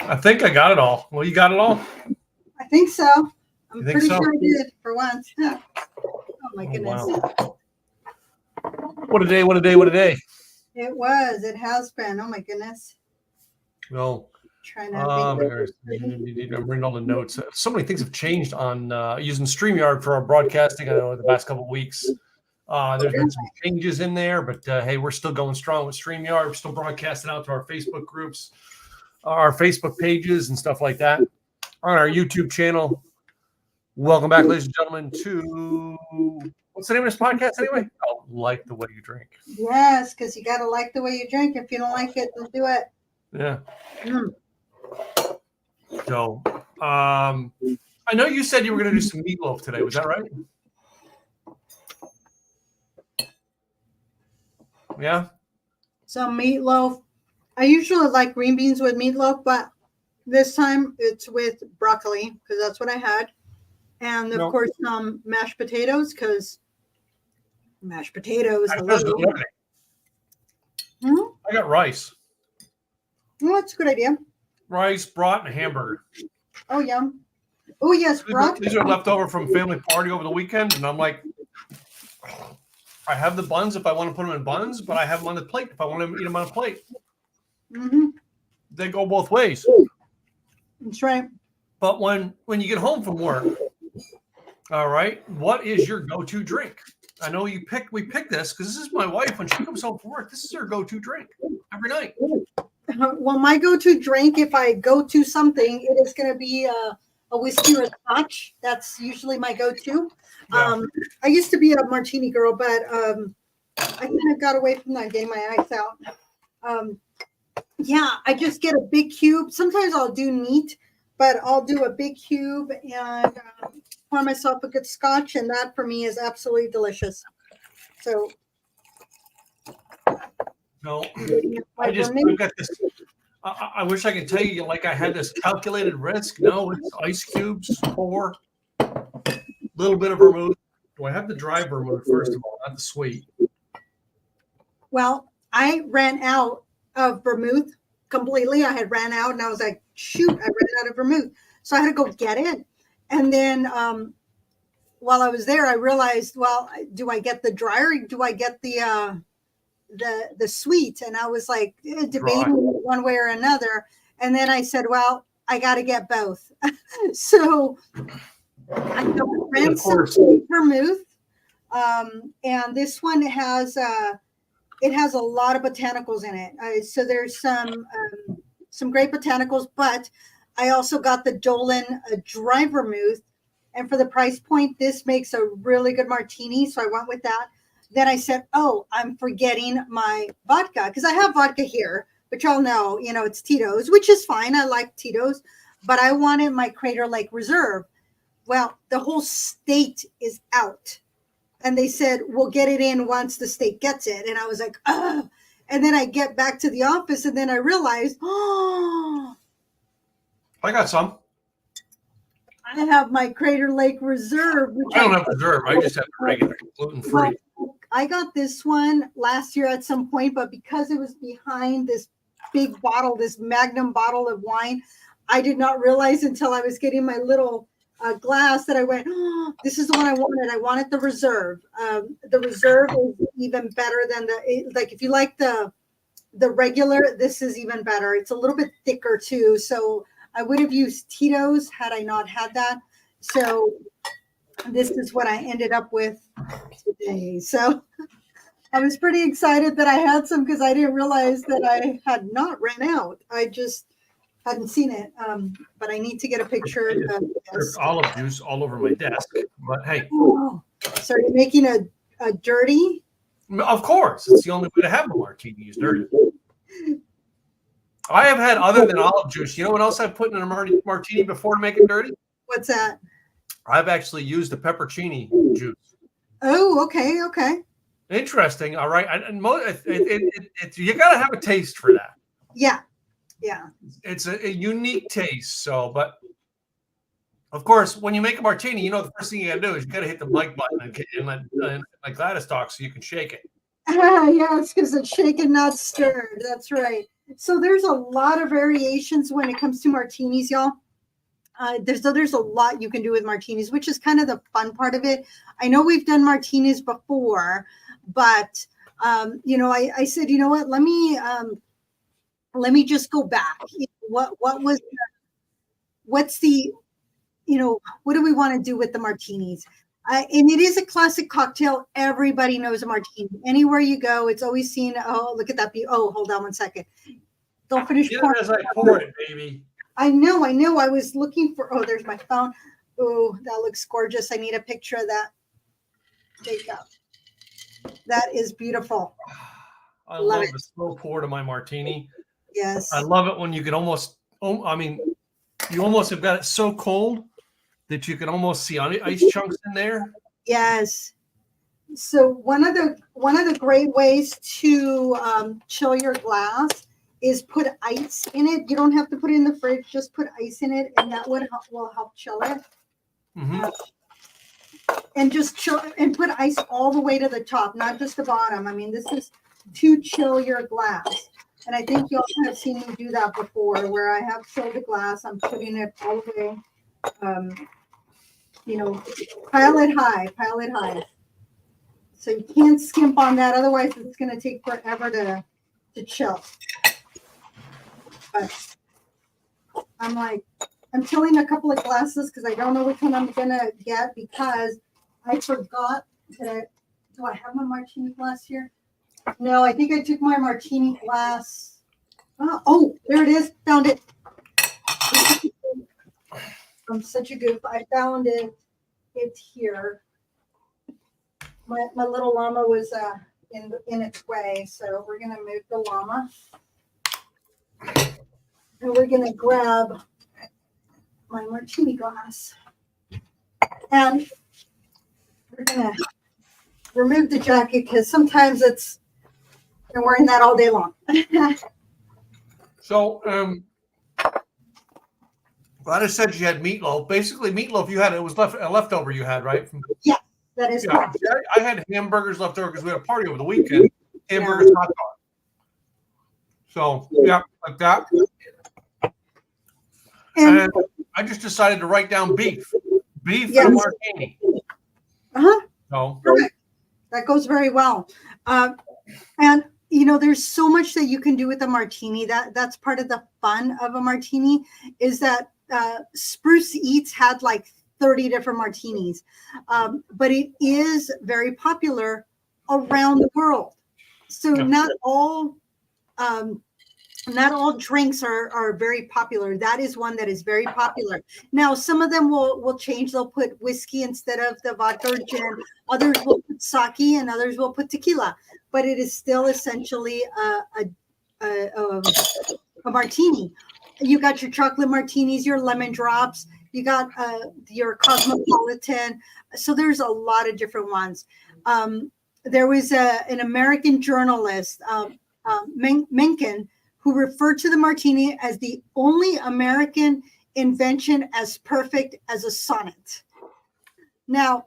I think I got it all. Well, you got it all? I think so. I'm pretty so? sure I did for once. Oh my goodness. Wow. What a day, what a day, what a day. It was. It has been. Oh my goodness. No. Trying to I'm reading all the notes. So many things have changed on using StreamYard for our broadcasting. I know the past couple of weeks. There's been some changes in there, but hey, we're still going strong with StreamYard. We're still broadcasting out to our Facebook groups, our Facebook pages, and stuff like that. On our YouTube channel. Welcome back, ladies and gentlemen, to what's the name of this podcast anyway? Oh, Like the Way You Drink. Yes, because you got to like the way you drink. If you don't like it, don't do it. Yeah. So, I know you said you were going to do some meatloaf today. Was that right? Yeah. So meatloaf. I usually like green beans with meatloaf, but this time it's with broccoli because that's what I had. And of course, mashed potatoes because mashed potatoes. I got rice. Well, that's a good idea. Rice, brat, and hamburger. Oh, yum. Oh, yes, brat. These are left over from family party over the weekend. And I'm like, I have the buns if I want to put them in buns, but I have them on the plate if I want to eat them on a plate. Mm-hmm. They go both ways. That's right. But when you get home from work, all right, what is your go-to drink? I know we picked this because this is my wife. When she comes home from work, this is her go-to drink every night. Well, my go-to drink, if I go to something, it is going to be a whiskey or a scotch. That's usually my go-to. Yeah. I used to be a martini girl, but I kind of got away from that, getting my eyes out. Yeah, I just get a big cube. Sometimes I'll do neat, but I'll do a big cube and pour myself a good scotch, and that for me is absolutely delicious. So, no, I've got this. I wish I could tell you like I had this calculated risk. No, it's ice cubes, pour, little bit of vermouth. Do I have the dry vermouth first of all, not the sweet? Well, I ran out of vermouth completely. I had ran out, and I was like, shoot, I ran out of vermouth. So I had to go get it. And then while I was there, I realized, well, do I get the dry or do I get the sweet? And I was like debating one way or another. And then I said, well, I got to get both. So I ran some vermouth. And this one has it has a lot of botanicals in it. So there's some great botanicals, but I also got the Dolan dry vermouth. And for the price point, this makes a really good martini. So I went with that. Then I said, oh, I'm forgetting my vodka because I have vodka here, but y'all know, it's Tito's, which is fine. I like Tito's, but I wanted my Crater Lake Reserve. Well, the whole state is out. And they said, we'll get it in once the state gets it. And I was like, oh. And then I get back to the office and then I realized, oh. I got some. I have my Crater Lake Reserve. I don't have reserve. I just have regular gluten-free. Well, I got this one last year at some point, but because it was behind this big bottle, this magnum bottle of wine, I did not realize until I was getting my little glass that I went, oh, this is the one I wanted. I wanted the Reserve. The Reserve is even better than if you like the regular, this is even better. It's a little bit thicker too. So I would have used Tito's had I not had that. So this is what I ended up with today. So I was pretty excited that I had some because I didn't realize that I had not ran out. I just hadn't seen it. But I need to get a picture. There's olive juice all over my desk. But hey. Oh, so you're making a dirty? Of course. It's the only way to have a martini is dirty. I have had other than olive juice. You know what else I've put in a martini before to make it dirty? What's that? I've actually used the peppercini juice. Oh, okay. Interesting. All right. You got to have a taste for that. Yeah. It's a unique taste. So, but of course, when you make a martini, the first thing you got to do is you got to hit the like button and let Gladys talk so you can shake it. Yes, because it's shaken, not stirred. That's right. So there's a lot of variations when it comes to martinis, y'all. There's a lot you can do with martinis, which is kind of the fun part of it. I know we've done martinis before, but I said, you know what? Let me just go back. What's the what do we want to do with the martinis? And it is a classic cocktail. Everybody knows a martini. Anywhere you go, it's always seen. Oh, look at that! Oh, hold on one second. Don't finish pouring. As I pour it, baby. I know. I was looking for. Oh, there's my phone. Oh, that looks gorgeous. I need a picture of that. Jacob, that is beautiful. I love the slow pour to my martini. Yes. I love it when you can almost. You almost have got it so cold that you can almost see ice chunks in there. Yes. So one of the great ways to chill your glass is put ice in it. You don't have to put it in the fridge; just put ice in it, and that will help chill it. Mm-hmm. And just chill and put ice all the way to the top, not just the bottom. I mean, this is to chill your glass. And I think you also have seen me do that before, where I have chilled the glass. I'm putting it all the way, pile it high. So you can't skimp on that. Otherwise, it's going to take forever to chill. But I'm chilling a couple of glasses because I don't know which one I'm going to get because I forgot that. Do I have my martini glass here? No, I think I took my martini glass. Oh, there it is. Found it. I'm such a goof. I found it. It's here. My little llama was in its way, so we're gonna move the llama, and we're gonna grab my martini glass, and we're gonna remove the jacket because sometimes I'm wearing that all day long. So, Gladys said she had meatloaf. Basically, meatloaf you had, it was a leftover you had, right? Yeah, that is correct. I had hamburgers left over because we had a party over the weekend. Hamburgers, hot dog. So, yeah, like that. And I just decided to write down beef. Beef and a martini. Uh-huh. So, perfect. That goes very well. And there's so much that you can do with a martini. That's part of the fun of a martini is that Spruce Eats had like 30 different martinis. But it is very popular around the world. So not all drinks are very popular. That is one that is very popular. Now, some of them will change. They'll put whiskey instead of the vodka or gin. Others will put sake and others will put tequila. But it is still essentially a martini. You got your chocolate martinis, your lemon drops. You got your cosmopolitan. So there's a lot of different ones. There was an American journalist, Mencken, who referred to the martini as the only American invention as perfect as a sonnet. Now,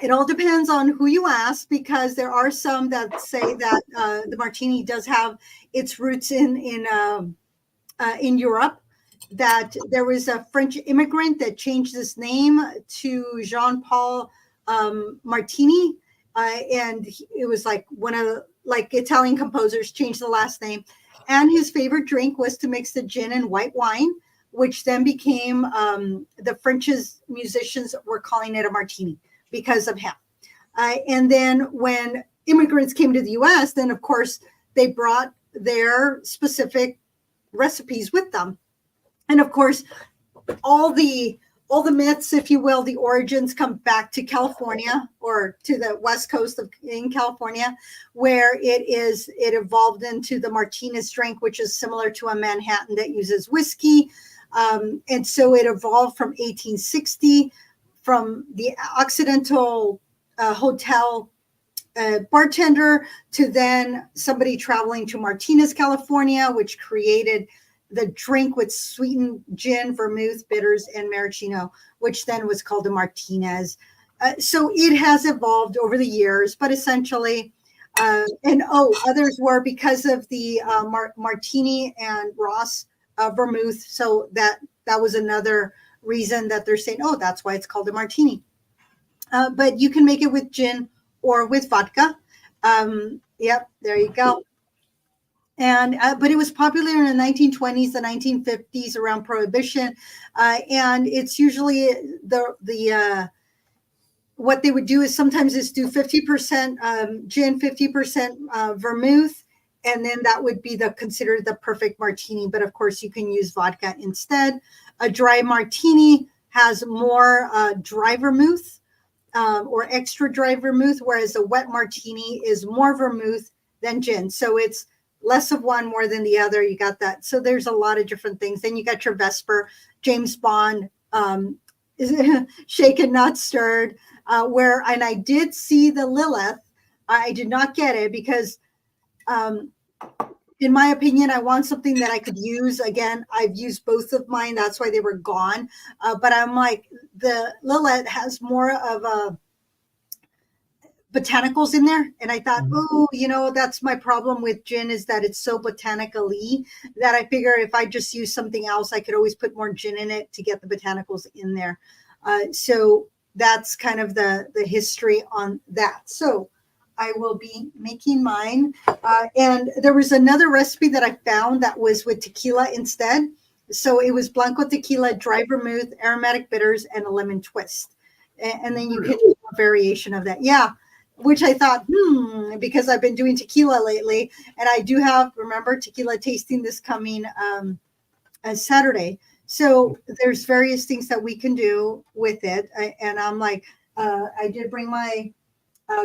it all depends on who you ask, because there are some that say that the martini does have its roots in Europe. That there was a French immigrant that changed his name to Jean-Paul Martini, and it was like one of Italian composers changed the last name. And his favorite drink was to mix the gin and white wine, which then became the French musicians were calling it a martini because of him. And then when immigrants came to the U.S., then of course they brought their specific recipes with them. And of course, all the myths, if you will, the origins come back to California, or to the West Coast in California, where it evolved into the Martinez drink, which is similar to a Manhattan that uses whiskey. And so it evolved from 1860 from the Occidental hotel bartender to then somebody traveling to Martinez, California, which created the drink with sweetened gin, vermouth, bitters, and maraschino, which then was called a Martinez. So it has evolved over the years, but essentially And others were because of the Martini and Ross vermouth. So that was another reason that they're saying, oh, that's why it's called a martini. But you can make it with gin or with vodka. Yep, there you go. And but it was popular in the 1920s, the 1950s, around Prohibition, and it's usually the what they would do is sometimes is do 50% gin, 50% vermouth, and then that would be considered the perfect martini. But of course, you can use vodka instead. A dry martini has more dry vermouth or extra dry vermouth, whereas a wet martini is more vermouth than gin. So it's less of one, more than the other. You got that. So there's a lot of different things. Then you got your Vesper, James Bond, shaken, not stirred, and I did see the Lilith. I did not get it because, in my opinion, I want something that I could use. Again, I've used both of mine. That's why they were gone. But I'm like, the Lilith has more of a botanicals in there, and I thought, that's my problem with gin, is that it's so botanically that I figure if I just use something else, I could always put more gin in it to get the botanicals in there. So that's kind of the history on that. So I will be making mine, and there was another recipe that I found that was with tequila instead. So it was blanco tequila, dry vermouth, aromatic bitters, and a lemon twist, and then you can do a variation of that. Yeah. Which I thought, because I've been doing tequila lately, and I do have, remember, tequila tasting this coming Saturday. So there's various things that we can do with it. And I'm like, I did bring my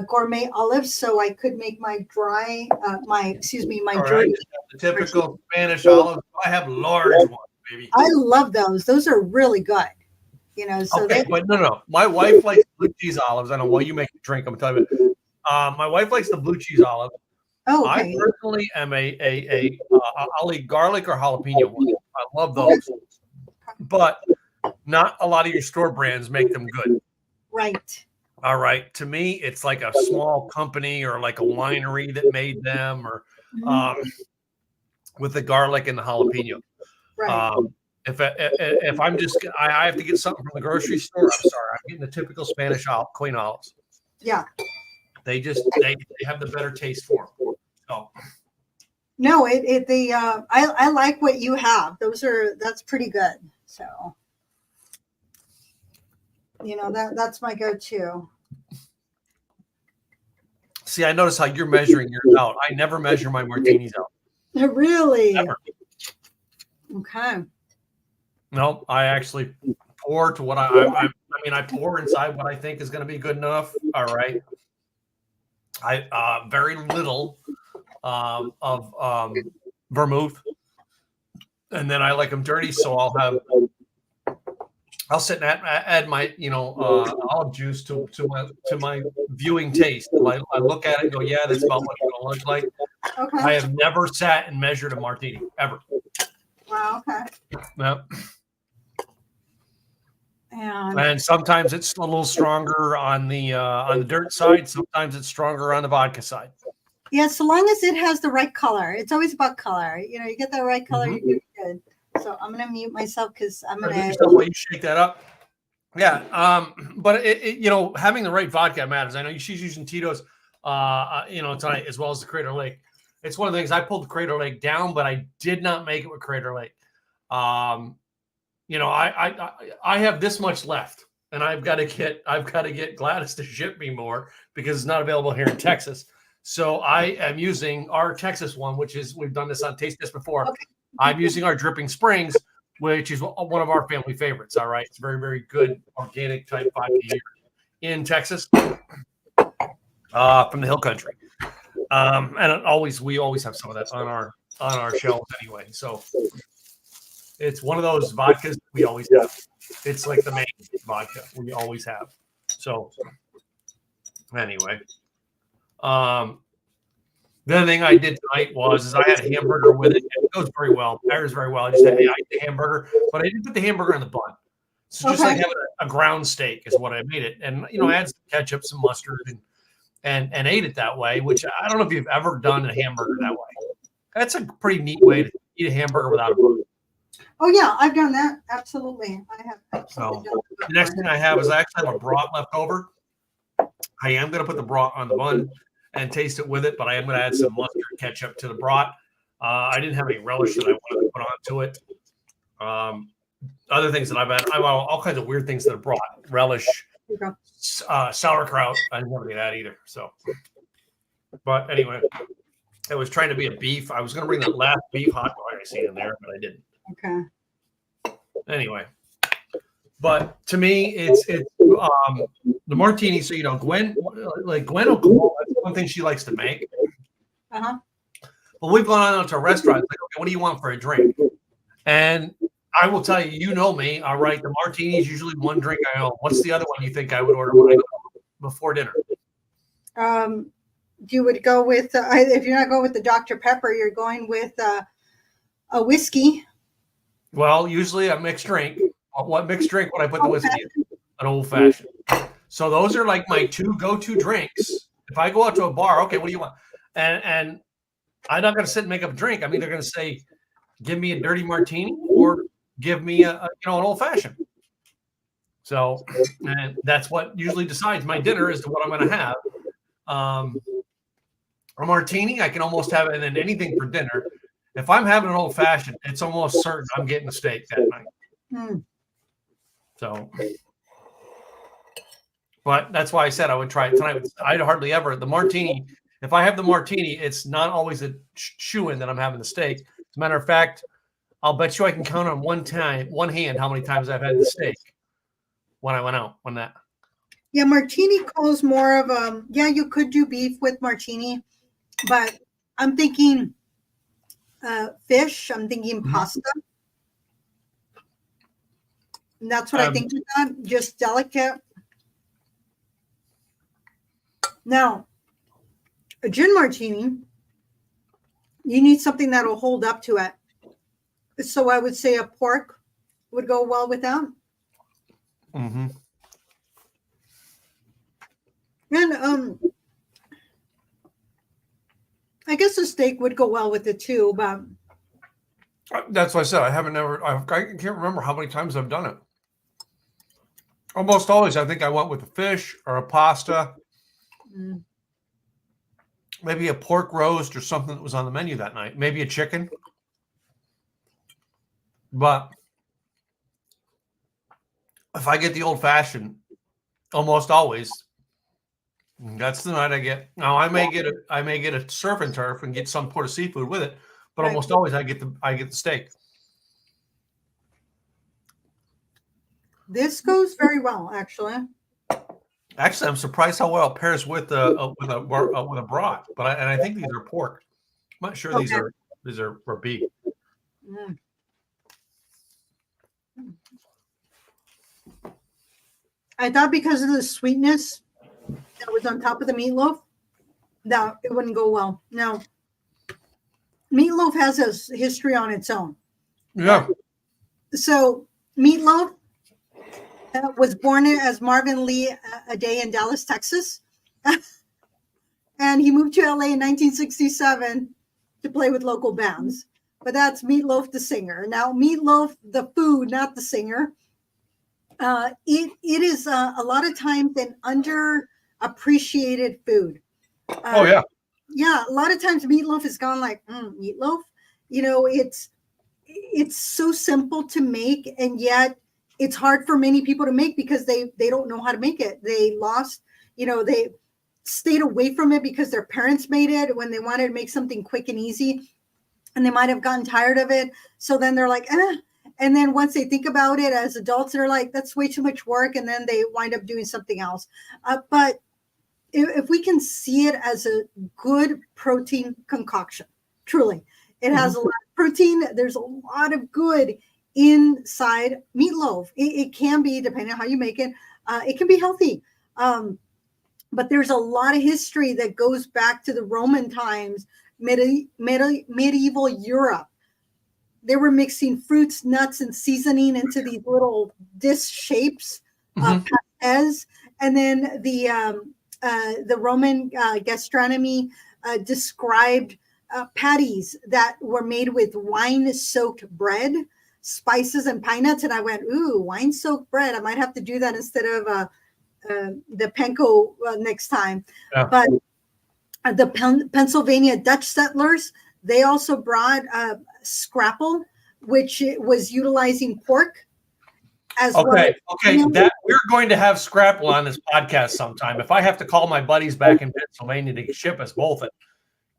gourmet olives, so I could make my dry, my dirty. Right. The typical Spanish olives. I have large ones, baby. I love those. Those are really good. So okay, but no. My wife likes blue cheese olives. I don't know why you make a drink. I'm telling you. My wife likes the blue cheese olive. Oh, okay. I personally am I'll eat garlic or jalapeno one. I love those, but not a lot of your store brands make them good. Right. All right. To me, it's like a small company or like a winery that made them, or with the garlic and the jalapeno. Right. If I'm I have to get something from the grocery store, I'm sorry. I'm getting the typical Spanish queen olives. Yeah. They have the better taste for them. So. No, I like what you have. That's pretty good. So, that's my go-to. See, I notice how you're measuring yours out. I never measure my martinis out. Really? Never. Okay. No, I actually pour to what I pour inside what I think is going to be good enough. All right. I very little of vermouth, and then I like them dirty, so I'll sit and add my olive juice to my viewing taste. I look at it and go, yeah, that's about what it's going to look like. Okay. I have never sat and measured a martini ever. Wow. Okay. No. And And sometimes it's a little stronger on the dirt side. Sometimes it's stronger on the vodka side. Yeah, so long as it has the right color. It's always about color. You get the right color, you're good. So I'm gonna mute myself because I'm gonna. While you shake that up. Yeah, but having the right vodka matters. I know she's using Tito's, tonight, as well as the Crater Lake. It's one of the things. I pulled the Crater Lake down, but I did not make it with Crater Lake. I have this much left, and I've got to get Gladys to ship me more because it's not available here in Texas. So I am using our Texas one, which is, we've done this on Taste Test before. Okay. I'm using our Dripping Springs, which is one of our family favorites. All right, it's very, very good organic type vodka here in Texas, from the Hill Country, and we always have some of that on our shelves anyway. So it's one of those vodkas we always have. It's like the main vodka we always have. So anyway, the other thing I did tonight is I had a hamburger with it. It goes very well. Pairs very well. I just had the hamburger, but I didn't put the hamburger in the bun. So just like having a ground steak is what I made it. And, add some ketchup, some mustard, and ate it that way, which I don't know if you've ever done a hamburger that way. That's a pretty neat way to eat a hamburger without a bun. Oh yeah, I've done that. Absolutely. I have absolutely So the next thing I have is I actually have a brat left over. I am going to put the brat on the bun and taste it with it, but I am going to add some mustard ketchup to the brat. I didn't have any relish that I wanted to put onto it. Other things that I've had all kinds of weird things that I brought. Relish, sauerkraut. I didn't have any of that either. So, but anyway, I was trying to be a beef. I was going to bring that last beef hot dog I see in there, but I didn't. Okay. Anyway, but to me, it's the martini. So Gwen will call. That's one thing she likes to make. Uh-huh. Well, we've gone out to a restaurant. Like, okay, what do you want for a drink? And I will tell you, you know me. All right, the martini is usually one drink. I know. What's the other one you think I would order when I go before dinner? You would go with if you're not going with the Dr. Pepper, you're going with a whiskey. Well, usually a mixed drink. What mixed drink would I put the whiskey in? An old fashioned. So those are like my two go-to drinks. If I go out to a bar, okay, what do you want? And I'm not going to sit and make up a drink. I'm either going to say, give me a dirty martini or give me an old fashioned. So and that's what usually decides my dinner as to what I'm going to have. A martini, I can almost have it, and then anything for dinner. If I'm having an old fashioned, it's almost certain I'm getting a steak that night. So, but that's why I said I would try it tonight. I'd hardly ever the martini. If I have the martini, it's not always a shoo-in that I'm having the steak. As a matter of fact, I'll bet you I can count on one hand how many times I've had the steak when I went out on that. Yeah, martini calls more of you could do beef with martini, but I'm thinking fish. I'm thinking pasta. And that's what I think of, just delicate. Now, a gin martini, you need something that will hold up to it. So I would say a pork would go well with that. Mm-hmm. And I guess a steak would go well with it too, but that's what I said. I can't remember how many times I've done it. Almost always, I think I went with a fish or a pasta, maybe a pork roast or something that was on the menu that night, maybe a chicken. But if I get the old fashioned, almost always, that's the night I get. Now I may get a surf and turf and get some sort of seafood with it, but almost always I get the steak. This goes very well, actually. Actually, I'm surprised how well it pairs with a brat. But I think these are pork. I'm not sure these are for beef. I thought because of the sweetness that was on top of the meatloaf, that it wouldn't go well. Now, meatloaf has a history on its own. Yeah. So meatloaf was born as Marvin Lee a day in Dallas, Texas. And he moved to LA in 1967 to play with local bands. But that's Meatloaf the singer. Now, Meatloaf the food, not the singer. It is a lot of times an underappreciated food. Yeah, a lot of times meatloaf has gone like meatloaf. It's so simple to make, and yet it's hard for many people to make because they don't know how to make it. They stayed away from it because their parents made it when they wanted to make something quick and easy, and they might have gotten tired of it. So then they're like, and then once they think about it as adults, they're like, that's way too much work. And then they wind up doing something else. But if we can see it as a good protein concoction, truly, it has a lot of protein. There's a lot of good inside meatloaf. It can be, depending on how you make it, it can be healthy. But there's a lot of history that goes back to the Roman times, medieval Europe. They were mixing fruits, nuts, and seasoning into these little dish shapes, pastes. And then the the Roman gastronomy described patties that were made with wine-soaked bread, spices, and pine nuts. And I went, ooh, wine-soaked bread. I might have to do that instead of the panko next time. Yeah. But the Pennsylvania Dutch settlers, they also brought scrapple, which was utilizing pork as well. Okay. That we're going to have scrapple on this podcast sometime. If I have to call my buddies back in Pennsylvania to ship us both it,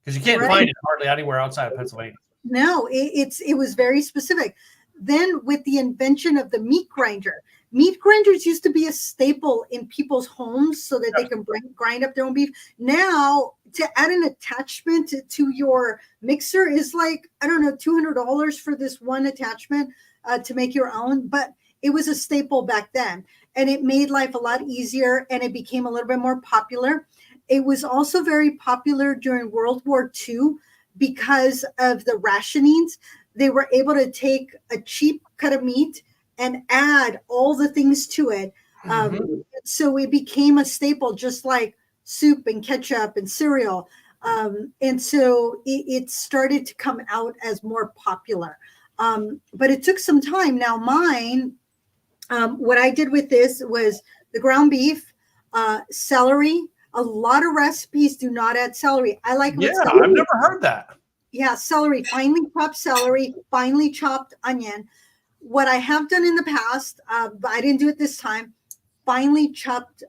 because you can't find it hardly anywhere outside of Pennsylvania. No, it was very specific. Then with the invention of the meat grinders used to be a staple in people's homes so that they can grind up their own beef. Now, to add an attachment to your mixer is like, I don't know, $200 for this one attachment to make your own. But it was a staple back then, and it made life a lot easier, and it became a little bit more popular. It was also very popular during World War II because of the rationings. They were able to take a cheap cut of meat and add all the things to it. So it became a staple, just like soup and ketchup and cereal. And so it started to come out as more popular. But it took some time. Now mine, what I did with this was the ground beef, celery. A lot of recipes do not add celery. I like I've never heard that. Yeah, celery, finely chopped onion. What I have done in the past, but I didn't do it this time, finely chopped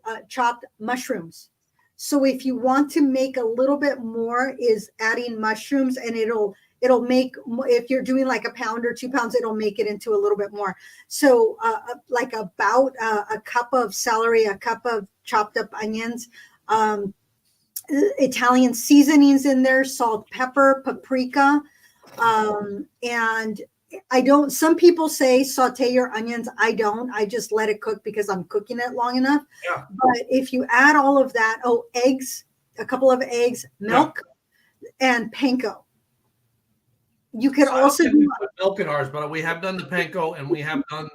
mushrooms. So if you want to make a little bit more, is adding mushrooms, and it'll make, if you're doing like a pound or 2 pounds, it'll make it into a little bit more. So like about a cup of celery, a cup of chopped up onions, Italian seasonings in there, salt, pepper, paprika. And some people say saute your onions. I don't. I just let it cook because I'm cooking it long enough. Yeah. But if you add all of that, eggs, a couple of eggs, milk, and panko. You could also do milk in ours, but we have done the panko and we have done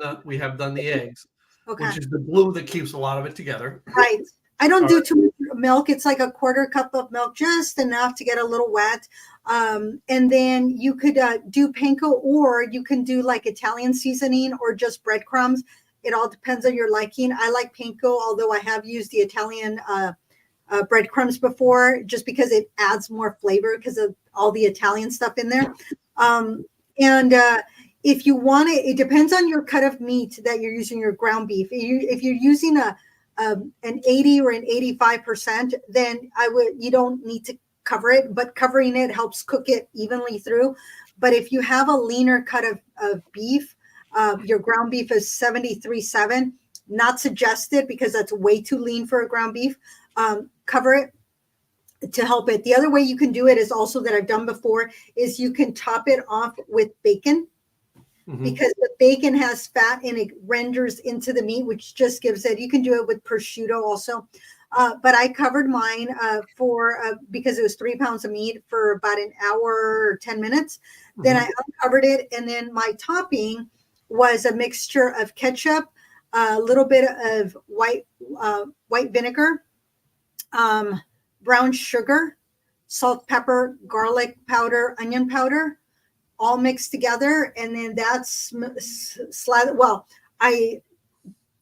the eggs, which is the glue that keeps a lot of it together. Right. I don't do too much milk. It's like a quarter cup of milk, just enough to get a little wet. And then you could do panko, or you can do like Italian seasoning or just breadcrumbs. It all depends on your liking. I like panko, although I have used the Italian breadcrumbs before, just because it adds more flavor because of all the Italian stuff in there. If you want it depends on your cut of meat that you're using, your ground beef. If you're using an 80 or an 85%, then you don't need to cover it, but covering it helps cook it evenly through. But if you have a leaner cut of beef, your ground beef is 73.7, not suggested because that's way too lean for a ground beef. Cover it to help it. The other way you can do it is also that I've done before is you can top it off with bacon. Because the bacon has fat and it renders into the meat, which just gives it. You can do it with prosciutto also. But I covered mine because it was 3 pounds of meat for about an hour or 10 minutes. Then I uncovered it. And then my topping was a mixture of ketchup, a little bit of white vinegar, brown sugar, salt, pepper, garlic powder, onion powder, all mixed together. And then that's I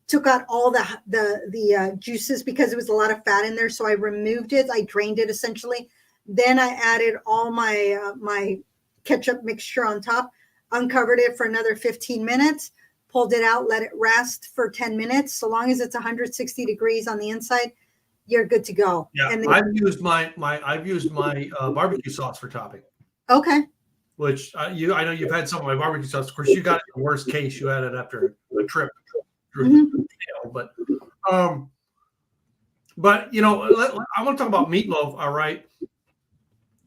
took out all the juices because there was a lot of fat in there. So I removed it. I drained it essentially. Then I added all my ketchup mixture on top, uncovered it for another 15 minutes, pulled it out, let it rest for 10 minutes. So long as it's 160 degrees on the inside, you're good to go. Yeah, and then, I've used my barbecue sauce for topping. Okay. Which I know you've had some of my barbecue sauce. Of course, you got it in the worst case. You had it after a trip. But I want to talk about meatloaf. All right.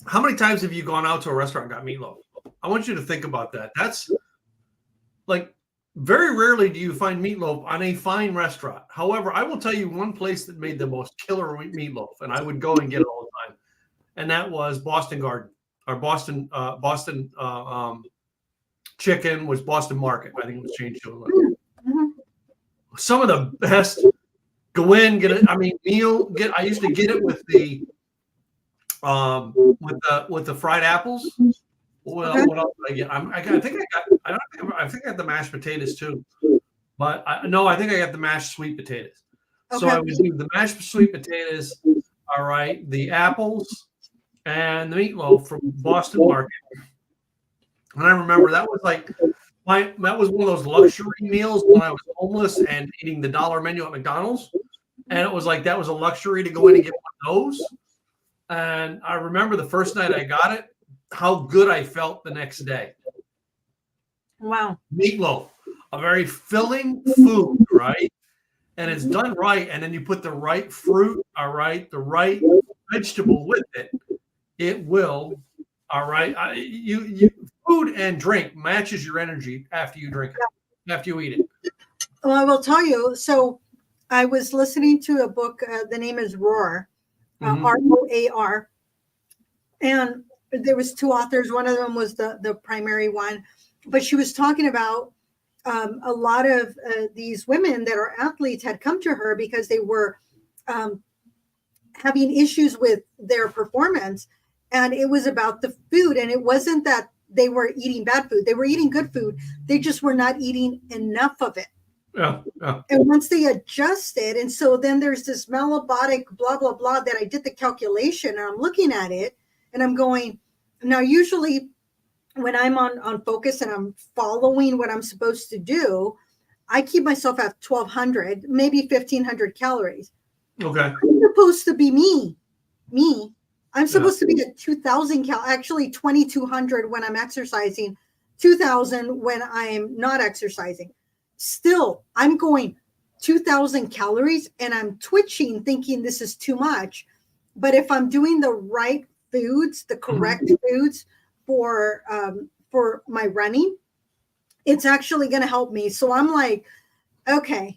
How many times have you gone out to a restaurant and got meatloaf? I want you to think about that. That's like very rarely do you find meatloaf on a fine restaurant. However, I will tell you one place that made the most killer meatloaf, and I would go and get it all the time, and that was Boston Garden. Our Boston chicken was Boston Market. I think it was changed to some of the best Go in, get it. I mean, meal. I used to get it with the fried apples. Well, Okay. what else did I get? I think I got. I think I got the mashed potatoes too. But no, I think I got the mashed sweet potatoes. So Okay. I would do the mashed sweet potatoes. All right, the apples and the meatloaf from Boston Market. And I remember that was like that was one of those luxury meals when I was homeless and eating the dollar menu at McDonald's. And it was like that was a luxury to go in and get one of those. And I remember the first night I got it, how good I felt the next day. Wow. Meatloaf, a very filling food, right? And it's done right. And then you put the right fruit, all right, the right vegetable with it. It will, all right. You food and drink matches your energy after you drink it, after you eat it. Well, I will tell you. So I was listening to a book. The name is Roar, ROAR. And there was two authors. One of them was the primary one. But she was talking about a lot of these women that are athletes had come to her because they were having issues with their performance. And it was about the food. And it wasn't that they were eating bad food. They were eating good food. They just were not eating enough of it. Yeah. And once they adjusted, and so then there's this metabolic blah, blah, blah that I did the calculation and I'm looking at it and I'm going, now usually when I'm on focus and I'm following what I'm supposed to do, I keep myself at 1,200, maybe 1,500 calories. Okay. I'm supposed to be me. I'm supposed to be at 2,000 actually 2,200 when I'm exercising, 2,000 when I'm not exercising. Still, I'm going 2,000 calories and I'm twitching thinking this is too much. But if I'm doing the right foods, the correct foods for my running, it's actually going to help me. So I'm like, okay,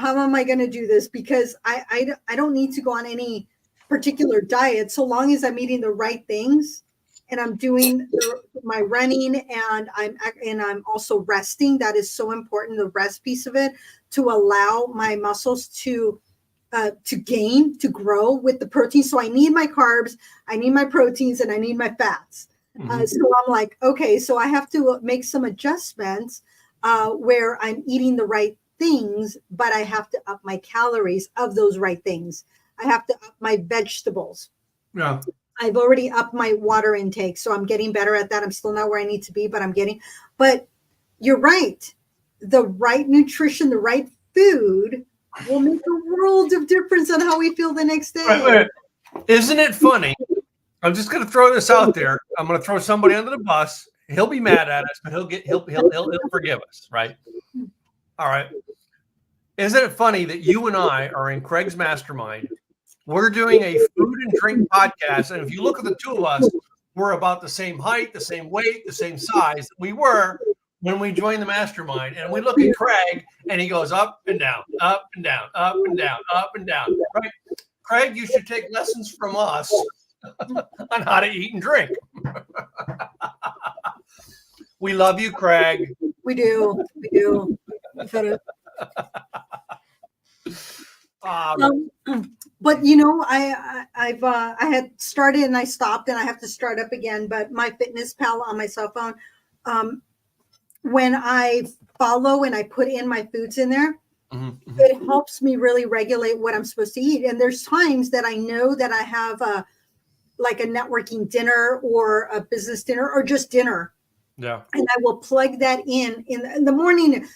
how am I going to do this? Because I don't need to go on any particular diet so long as I'm eating the right things and I'm doing my running and I'm also resting. That is so important, the rest piece of it, to allow my muscles to grow with the protein. So I need my carbs, I need my proteins, and I need my fats. So I'm like, okay, so I have to make some adjustments where I'm eating the right things, but I have to up my calories of those right things. I have to up my vegetables. Yeah. I've already upped my water intake, so I'm getting better at that. I'm still not where I need to be, but you're right. The right nutrition, the right food will make a world of difference on how we feel the next day. Right. Isn't it funny? I'm just going to throw this out there. I'm going to throw somebody under the bus. He'll be mad at us, but he'll forgive us, right? All right. Isn't it funny that you and I are in Craig's mastermind? We're doing a food and drink podcast, and if you look at the two of us, we're about the same height, the same weight, the same size we were when we joined the mastermind. And we look at Craig, and he goes up and down, up and down, up and down, up and down. Right, Craig, you should take lessons from us on how to eat and drink. We love you, Craig. We do. But I had started and I stopped and I have to start up again. But my Fitness Pal on my cell phone, when I follow and I put in my foods in there, it helps me really regulate what I'm supposed to eat. And there's times that I know that I have like a networking dinner or a business dinner or just dinner. Yeah. And I will plug that in the morning.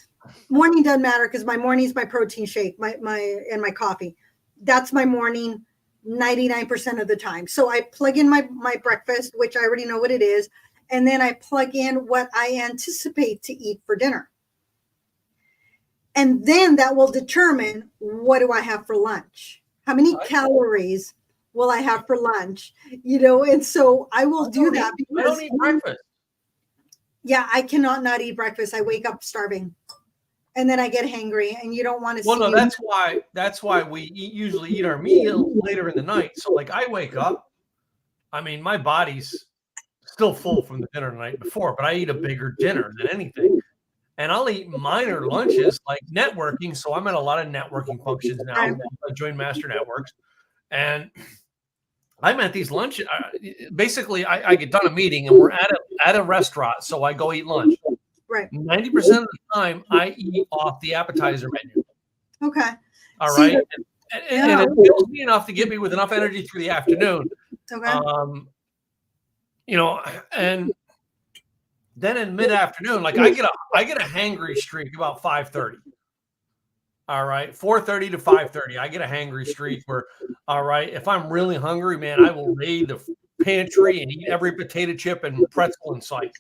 Morning doesn't matter because my morning is my protein shake, and my coffee. That's my morning 99% of the time. So I plug in my breakfast, which I already know what it is. And then I plug in what I anticipate to eat for dinner. And then that will determine what do I have for lunch? How many calories will I have for lunch? And so I will do that. I don't eat breakfast. Yeah, I cannot not eat breakfast. I wake up starving. And then I get hangry, and you don't want to. Well, no, that's why we usually eat our meal later in the night. So, like, I wake up. I mean, my body's still full from the dinner the night before, but I eat a bigger dinner than anything. and I'll eat minor lunches like networking. So I'm at a lot of networking functions now. Right. I joined Master Networks, and I'm at these lunch. Basically, I get done a meeting and we're at a restaurant, so I go eat lunch. Right. 90% of the time, I eat off the appetizer menu. Okay. All See, right, and it fills me enough to get me with enough energy through the afternoon. Okay. You know, and then in mid-afternoon, like I get a hangry streak about 5:30. All right, 4:30 to 5:30, I get a hangry streak where, all right, if I'm really hungry, man, I will raid the pantry and eat every potato chip and pretzel in sight.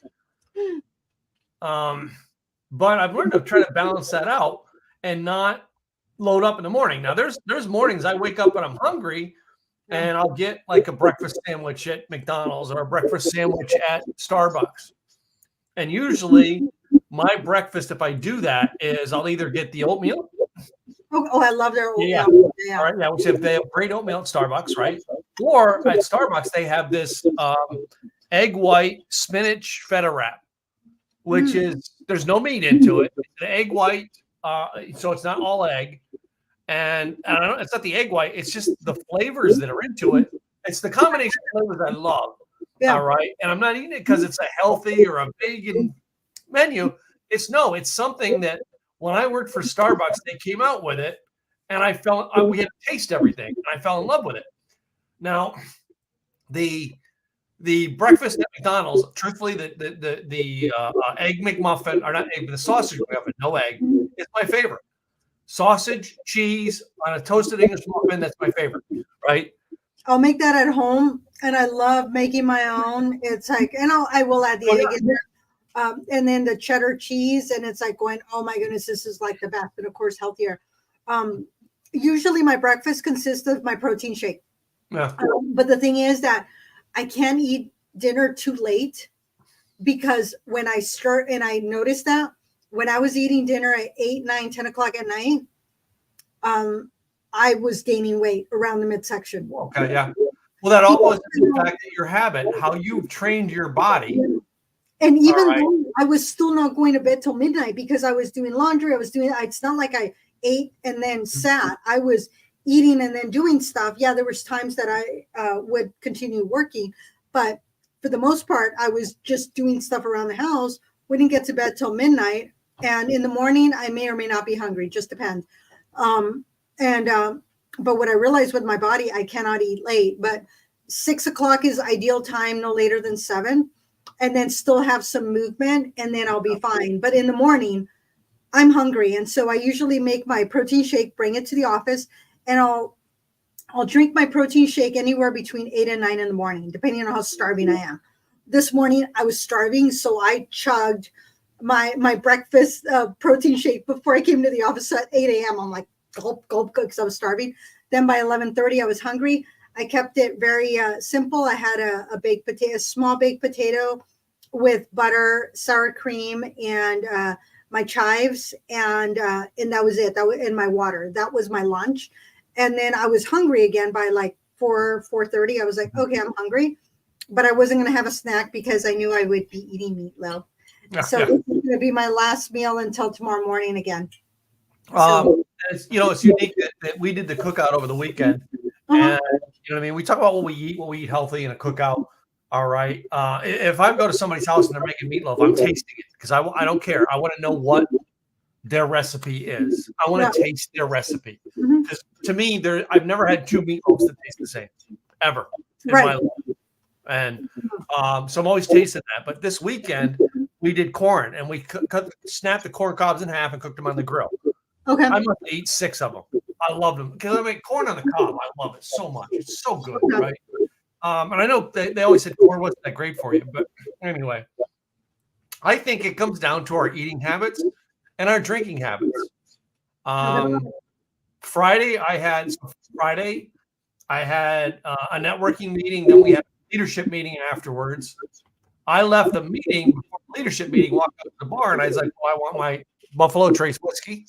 But I've learned to try to balance that out and not load up in the morning. Now, there's mornings I wake up and I'm hungry, and I'll get like a breakfast sandwich at McDonald's or a breakfast sandwich at Starbucks. And usually my breakfast, if I do that, is I'll either get the oatmeal. Oh, I love their oatmeal. Yeah. All right. Yeah. Which if they have great oatmeal at Starbucks, right? Or at Starbucks, they have this egg white spinach feta wrap, which is, there's no meat into it. It's an egg white. So it's not all egg. And I don't know, it's not the egg white. It's just the flavors that are into it. It's the combination of flavors I love. Yeah. All right. And I'm not eating it because it's a healthy or a vegan menu. It's something that when I worked for Starbucks, they came out with it, and we had to taste everything, and I fell in love with it. Now, the breakfast at McDonald's, truthfully, the egg McMuffin, or not egg, but the sausage McMuffin, no egg, is my favorite. Sausage, cheese on a toasted English muffin, that's my favorite, right? I'll make that at home, and I love making my own. It's like, and I will add the egg in there. And then the cheddar cheese, and it's like going, oh my goodness, this is like the best, and of course healthier. Usually my breakfast consists of my protein shake. Yeah. But the thing is that I can't eat dinner too late, because when I start, and I noticed that when I was eating dinner at 8, 9, 10 o'clock at night, I was gaining weight around the midsection. Okay, yeah. Well, that all goes to the fact that your habit, how you've trained your body. And even though I was still not going to bed till midnight because I was doing laundry, it's not like I ate and then sat. I was eating and then doing stuff. Yeah, there was times that I would continue working, but for the most part, I was just doing stuff around the house. Wouldn't get to bed till midnight. And in the morning, I may or may not be hungry, just depends. But what I realized with my body, I cannot eat late, but 6 o'clock is ideal time, no later than 7. And then still have some movement, and then I'll be fine. But in the morning, I'm hungry. And so I usually make my protein shake, bring it to the office, and I'll drink my protein shake anywhere between 8 and 9 in the morning, depending on how starving I am. This morning, I was starving, so I chugged my breakfast protein shake before I came to the office at 8 a.m. I'm like, gulp, gulp, because I was starving. Then by 11:30, I was hungry. I kept it very simple. I had a small baked potato with butter, sour cream, and my chives, and that was it. That was in my water. That was my lunch. And then I was hungry again by like 4:30. I was like, okay, I'm hungry, but I wasn't going to have a snack because I knew I would be eating meatloaf. So this is going to be my last meal until tomorrow morning again. It's unique that we did the cookout over the weekend. And you know what I mean? We talk about what we eat healthy in a cookout. All right. If I go to somebody's house and they're making meatloaf, I'm tasting it because I don't care. I want to know what their recipe is. I want to taste their recipe. Because to me, I've never had 2 meatloaves that taste the same ever in my life. And so I'm always tasting that. But this weekend we did corn, and we snapped the corn cobs in half and cooked them on the grill. Okay. I must eat 6 of them. I love them because I make corn on the cob. I love it so much. It's so good, right? And I know they always said corn wasn't that great for you, but anyway, I think it comes down to our eating habits and our drinking habits. Friday I had a networking meeting. Then we had a leadership meeting afterwards. I left the meeting before the leadership meeting, walked up to the bar, and I was like, "Well, I want my Buffalo Trace whiskey."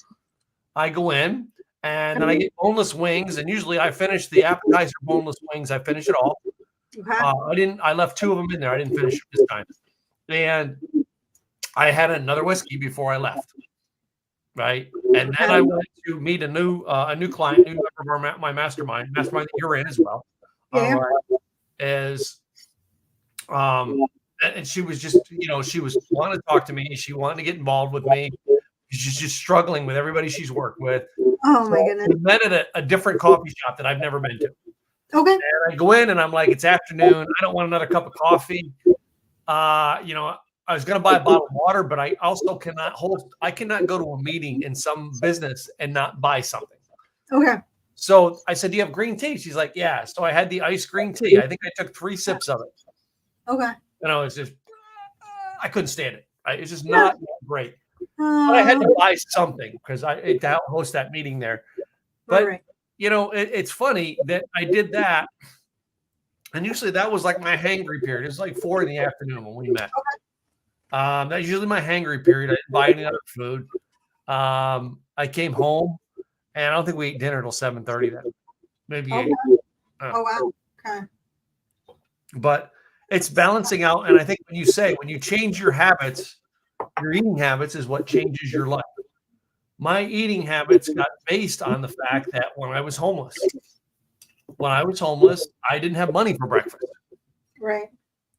I go in, and then I get boneless wings, and usually I finish the appetizer boneless wings. I finish it all. I left 2 of them in there. I didn't finish it this time. And I had another whiskey before I left. Right. And then I went to meet a new client, new member of my mastermind that you're in as well. Yeah. As and she was just, she was wanting to talk to me. She wanted to get involved with me. She's just struggling with everybody she's worked with. Oh my goodness. We met at a different coffee shop that I've never been to. Okay. And I go in and I'm like, it's afternoon. I don't want another cup of coffee. I was going to buy a bottle of water, but I also cannot go to a meeting in some business and not buy something. Okay. So I said, do you have green tea? She's like, yeah. So I had the iced green tea. I think I took 3 sips of it. Okay. And I couldn't stand it. It's just not great. But I had to buy something because to help host that meeting there. But, right. It's funny that I did that. And usually that was like my hangry period. It was like 4 in the afternoon when we met. Okay. That's usually my hangry period. I didn't buy any other food. I came home, and I don't think we ate dinner till 7:30 then. Maybe 8. Oh, wow. Okay. But it's balancing out. And I think when you change your habits, your eating habits is what changes your life. My eating habits got based on the fact that when I was homeless, I didn't have money for breakfast. Right.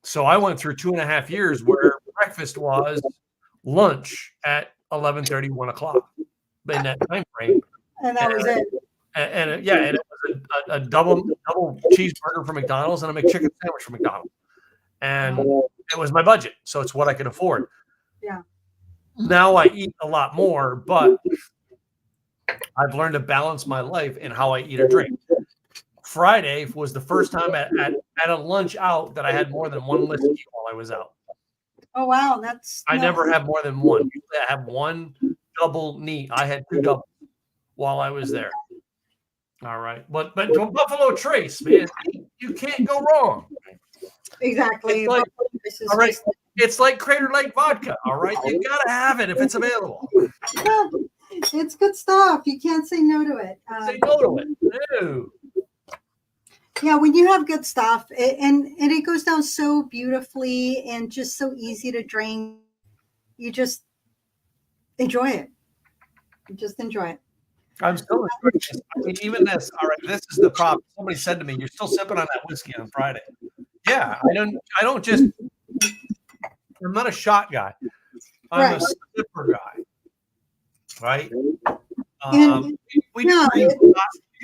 So I went through 2.5 years where breakfast was lunch at 11:30, 1 o'clock in that time frame. And that was it. And it was a double cheeseburger from McDonald's and a McChicken sandwich from McDonald's. And it was my budget. So it's what I could afford. Yeah. Now I eat a lot more, but I've learned to balance my life in how I eat or drink. Friday was the first time at a lunch out that I had more than one whiskey while I was out. Oh, wow. I never have more than one. Usually I have one double neat. I had 2 doubles while I was there. All right. But Buffalo Trace, man, you can't go wrong. Exactly. It's like Crater Lake vodka. All right. You got to have it if it's available. Yeah, it's good stuff. You can't say no to it. Say no to it. No. Yeah, when you have good stuff, and it goes down so beautifully and just so easy to drink, you just enjoy it. I'm still enjoying this. I mean, even this. All right, this is the problem. Somebody said to me, "You're still sipping on that whiskey on Friday." Yeah, I don't just. I'm not a shot guy. I'm a sipper guy. Right. We do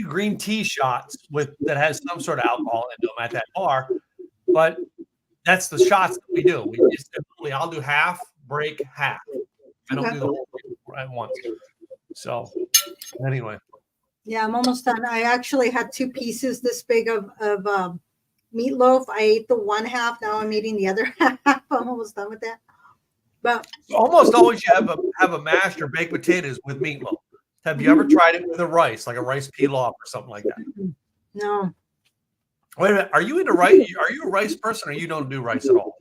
green tea shots that has some sort of alcohol in them at that bar, but that's the shots that we do. I'll do half, break half. I don't do the whole thing at once. So anyway. Yeah, I'm almost done. I actually had 2 pieces this big of meatloaf. I ate the one half. Now I'm eating the other half. I'm almost done with that. But almost always you have a mashed or baked potatoes with meatloaf. Have you ever tried it with a rice, like a rice pilaf or something like that? No. Wait a minute. Are you into rice? Are you a rice person or you don't do rice at all?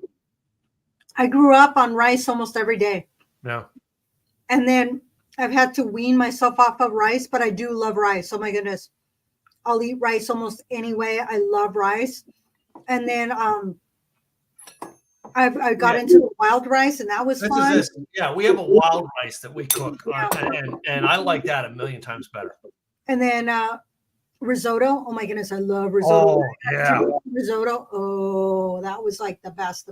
I grew up on rice almost every day. No. And then I've had to wean myself off of rice, but I do love rice. Oh my goodness. I'll eat rice almost any way. I love rice. And then I got into the wild rice, and that was fun. Yeah, we have a wild rice that we cook, and I like that a million times better. And then risotto. Oh my goodness, I love risotto. Oh, yeah. Risotto. Oh, that was like the best.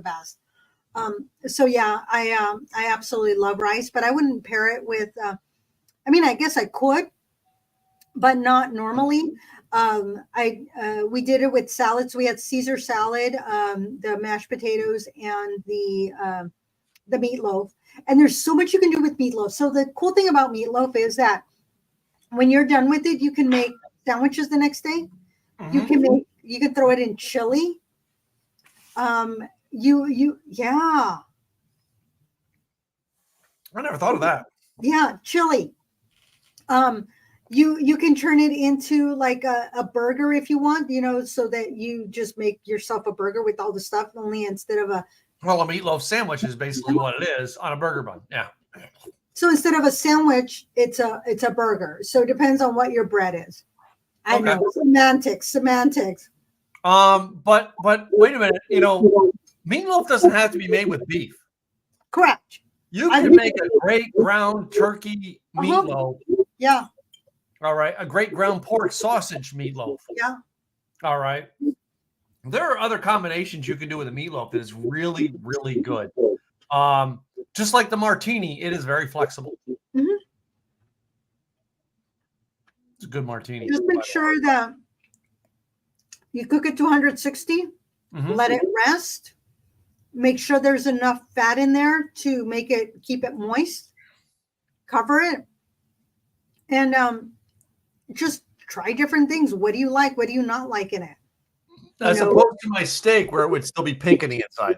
So yeah, I absolutely love rice, but I wouldn't pair it with. I mean, I guess I could, but not normally. We did it with salads. We had Caesar salad, the mashed potatoes, and the meatloaf. And there's so much you can do with meatloaf. So the cool thing about meatloaf is that when you're done with it, you can make sandwiches the next day. Mm-hmm. You can throw it in chili. Yeah. I never thought of that. Yeah, chili. You can turn it into like a burger if you want, so that you just make yourself a burger with all the stuff, only instead of a meatloaf sandwich is basically what it is on a burger bun. Yeah. So instead of a sandwich, it's a burger. So it depends on what your bread is. I know, semantics. But wait a minute, meatloaf doesn't have to be made with beef. Correct. You can make a great ground turkey meatloaf. Yeah. All right. A great ground pork sausage meatloaf. Yeah. All right. There are other combinations you can do with a meatloaf that is really, really good. Just like the martini, it is very flexible. Mm-hmm. It's a good martini. Just make sure that you cook it to 160, let it rest. Make sure there's enough fat in there to keep it moist. Cover it. And just try different things. What do you like? What do you not like in it? As opposed to my steak where it would still be pink on the inside.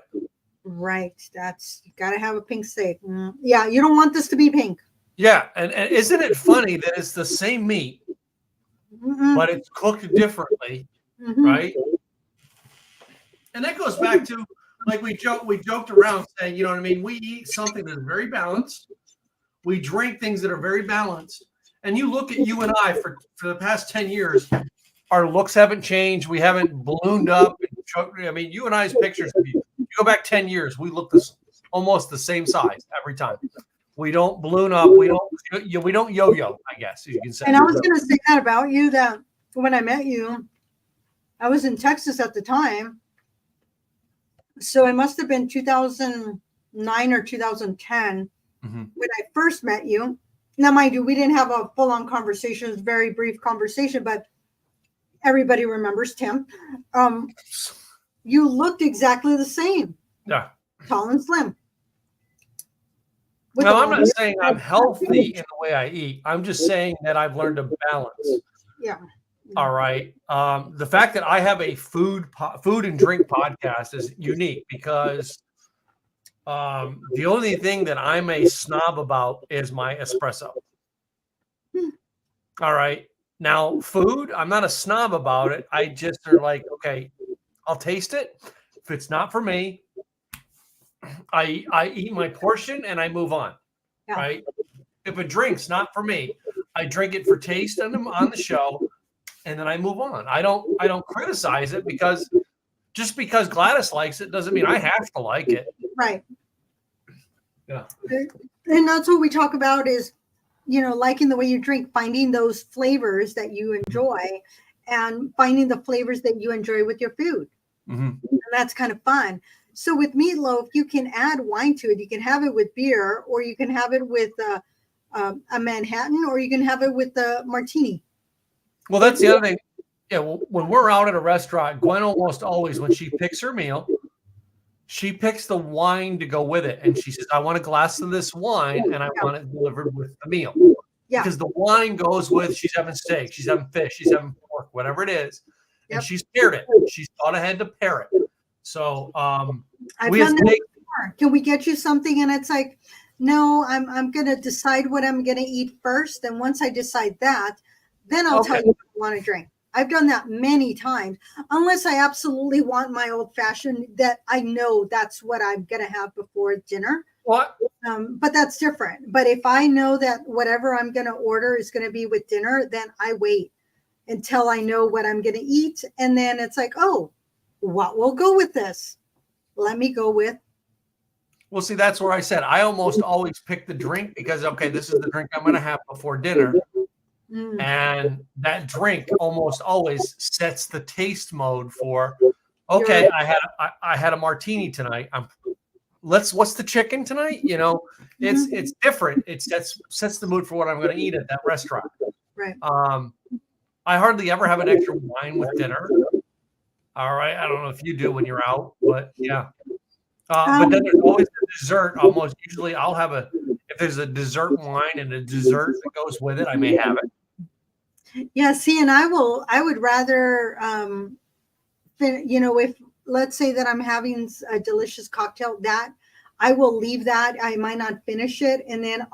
Right. You got to have a pink steak. Yeah, you don't want this to be pink. Yeah, and isn't it funny that it's the same meat, but it's cooked differently, right? And that goes back to, like we joked around saying, you know what I mean? We eat something that's very balanced. We drink things that are very balanced. And you look at you and I for the past 10 years, our looks haven't changed. We haven't ballooned up. I mean, you and I's pictures, you go back 10 years, we look almost the same size every time. We don't balloon up. We don't yo-yo, I guess you can say. And I was going to say that about you, that when I met you, I was in Texas at the time. So it must have been 2009 or 2010 when I first met you. Now, mind you, we didn't have a full-on conversation. It was a very brief conversation, but everybody remembers Tim. You looked exactly the same. Yeah. Tall and slim. Now, I'm not saying I'm healthy in the way I eat. I'm just saying that I've learned to balance. Yeah. All right. The fact that I have a food and drink podcast is unique because the only thing that I'm a snob about is my espresso. All right. Now, food, I'm not a snob about it. I just are like, okay, I'll taste it. If it's not for me, I eat my portion and I move on. Yeah. Right. If a drink's not for me, I drink it for taste on the show, and then I move on. I don't criticize it because just because Gladys likes it doesn't mean I have to like it. Right. Yeah. And that's what we talk about is, liking the way you drink, finding those flavors that you enjoy and finding the flavors that you enjoy with your food. And that's kind of fun. So with meatloaf, you can add wine to it. You can have it with beer, or you can have it with a Manhattan, or you can have it with a martini. Well, that's the other thing. Yeah, when we're out at a restaurant, Gwen almost always, when she picks her meal, she picks the wine to go with it. And she says, I want a glass of this wine, and I want it delivered with the meal. Yeah. Because the wine goes with, she's having steak, she's having fish, she's having pork, whatever it is. And she's paired it. She's thought ahead to pair it. So I've done that before. Can we get you something? And it's like, no, I'm going to decide what I'm going to eat first. And once I decide that, then I'll tell you what I want to drink. I've done that many times, unless I absolutely want my old fashioned that I know that's what I'm going to have before dinner. What? But that's different. But if I know that whatever I'm going to order is going to be with dinner, then I wait until I know what I'm going to eat. And then it's like, oh, what will go with this? Let me go with. Well, see, that's where I said I almost always pick the drink because, okay, this is the drink I'm going to have before dinner. And that drink almost always sets the taste mode for, okay, I had a martini tonight. What's the chicken tonight? It's different. It sets the mood for what I'm going to eat at that restaurant. Right. I hardly ever have an extra wine with dinner. All right. I don't know if you do when you're out, but yeah. But then there's always a dessert. Usually I'll have if there's a dessert wine and a dessert that goes with it, I may have it. Yeah, see, and I would rather, if let's say that I'm having a delicious cocktail, that I will leave that. I might not finish it. And then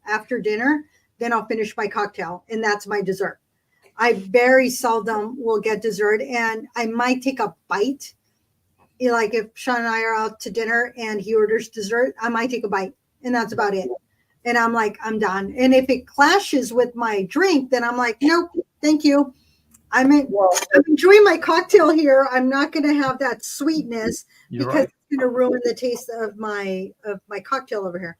after dinner, then I'll finish my cocktail. And that's my dessert. I very seldom will get dessert, and I might take a bite. Like if Sean and I are out to dinner and he orders dessert, I might take a bite, and that's about it. And I'm like, I'm done. And if it clashes with my drink, then I'm like, nope, thank you. I'm enjoying my cocktail here. I'm not going to have that sweetness because it's going to ruin the taste of my cocktail over here.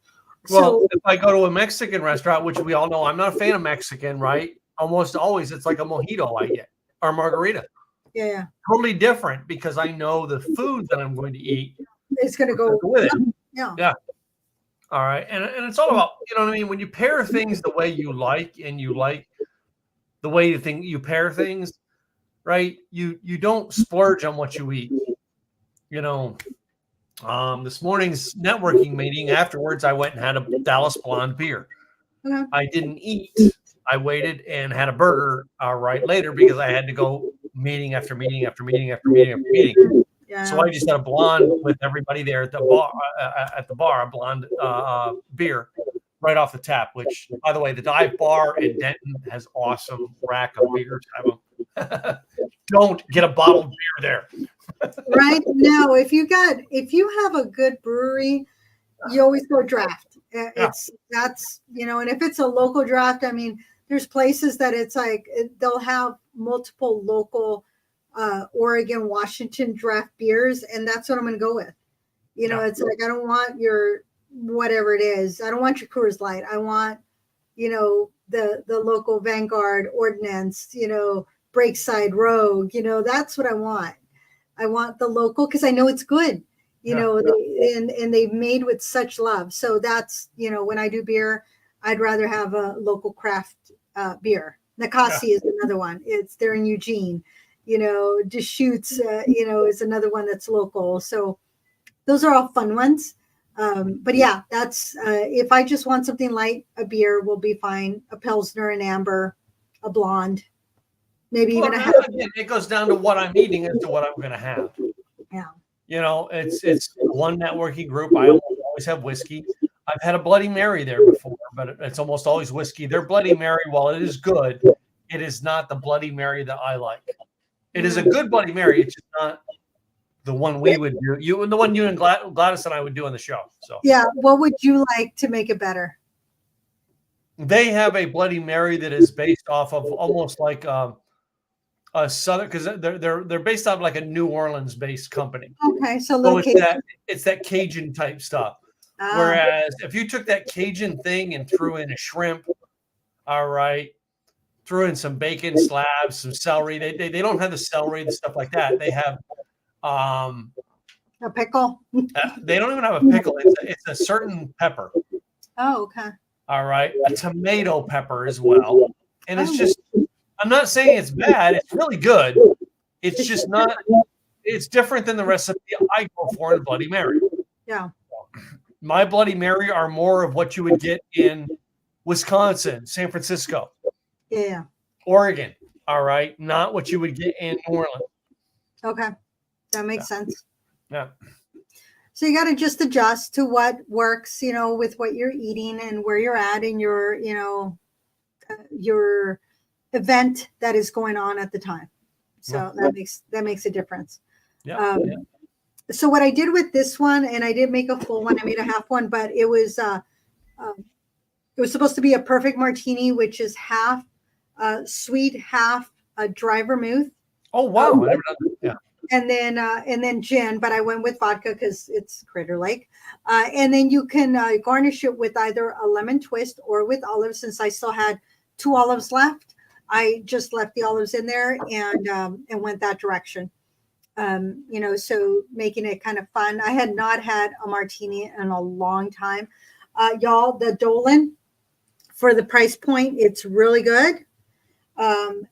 Well, So if I go to a Mexican restaurant, which we all know I'm not a fan of Mexican, right? Almost always it's like a mojito I get or margarita. yeah, Totally different because I know the food that I'm going to eat it's going to go with it. yeah. Yeah. All right. And it's all about, you know what I mean? When you pair things the way you like and you like the way you think you pair things, right? You don't splurge on what you eat. You know, this morning's networking meeting, afterwards, I went and had a Dallas Blonde beer. Okay. I didn't eat. I waited and had a burger right later because I had to go meeting after meeting after meeting after meeting after meeting. Yeah. So I just had a blonde with everybody there at the bar. A blonde beer right off the tap. Which, by the way, the dive bar in Denton has awesome rack of beers. Don't get a bottled beer there. Right now, if you have a good brewery, you always go draft. That's and if it's a local draft, I mean, there's places that it's like they'll have multiple local Oregon, Washington draft beers, and that's what I'm going to go with. It's like I don't want your whatever it is. I don't want your Coors Light. I want the local Vanguard, Ordnance, Breakside, Rogue. That's what I want. I want the local because I know it's good. And they've made with such love. So that's, when I do beer, I'd rather have a local craft beer. Nakasi is another one. They're in Eugene. Deschutes, is another one that's local. So those are all fun ones. But yeah, that's if I just want something light, a beer will be fine. A Pilsner, an amber, a blonde, maybe even a half. It goes down to what I'm eating as to what I'm going to have. Yeah. It's one networking group. I always have whiskey. I've had a Bloody Mary there before, but it's almost always whiskey. Their Bloody Mary, while it is good, it is not the Bloody Mary that I like. It is a good Bloody Mary. It's just not the one we would do. The one you and Gladys and I would do on the show. So yeah, what would you like to make it better? They have a Bloody Mary that is based off of almost like a southern, because they're based off like a New Orleans based company. Okay, so it's that Cajun type stuff. Whereas if you took that Cajun thing and threw in a shrimp, all right, threw in some bacon slabs, some celery. They don't have the celery and stuff like that. They have a pickle. They don't even have a pickle. It's a certain pepper. Oh, okay. All right, a tomato pepper as well, and it's just. I'm not saying it's bad. It's really good. It's just not. It's different than the recipe I go for in Bloody Mary. Yeah. My Bloody Mary are more of what you would get in Wisconsin, San Francisco, Oregon. All right, not what you would get in New Orleans. Okay, that makes sense. Yeah. So you got to just adjust to what works, with what you're eating and where you're at in your, your event that is going on at the time. So that makes a difference. Yeah. So what I did with this one, and I did make a full one, I made a half one, but it was supposed to be a perfect martini, which is half sweet, half dry vermouth. Oh wow! I never done that. Yeah. And then gin, but I went with vodka because it's Critter Lake. And then you can garnish it with either a lemon twist or with olives. Since I still had 2 olives left, I just left the olives in there and went that direction. So making it kind of fun. I had not had a martini in a long time. Y'all, the Dolan, for the price point, it's really good.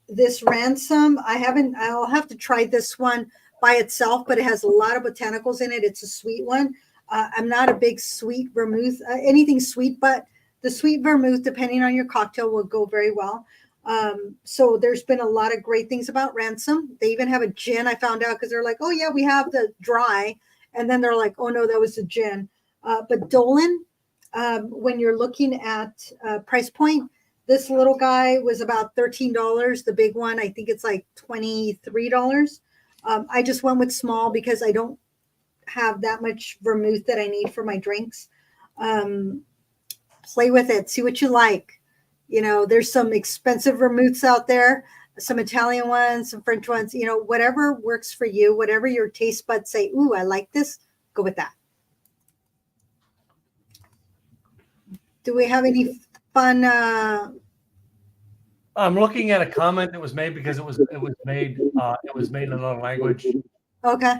This Ransom, I'll have to try this one by itself, but it has a lot of botanicals in it. It's a sweet one. I'm not a big sweet vermouth, anything sweet, but the sweet vermouth, depending on your cocktail, will go very well. So there's been a lot of great things about Ransom. They even have a gin. I found out because they're like, oh yeah, we have the dry. And then they're like, oh no, that was the gin. But Dolan, when you're looking at price point, this little guy was about $13. The big one, I think it's like $23. I just went with small because I don't have that much vermouth that I need for my drinks. Play with it. See what you like. There's some expensive vermouths out there, some Italian ones, some French ones, whatever works for you, whatever your taste buds say, ooh, I like this, go with that. Do we have any fun? I'm looking at a comment that was made because it was made in another language, Okay.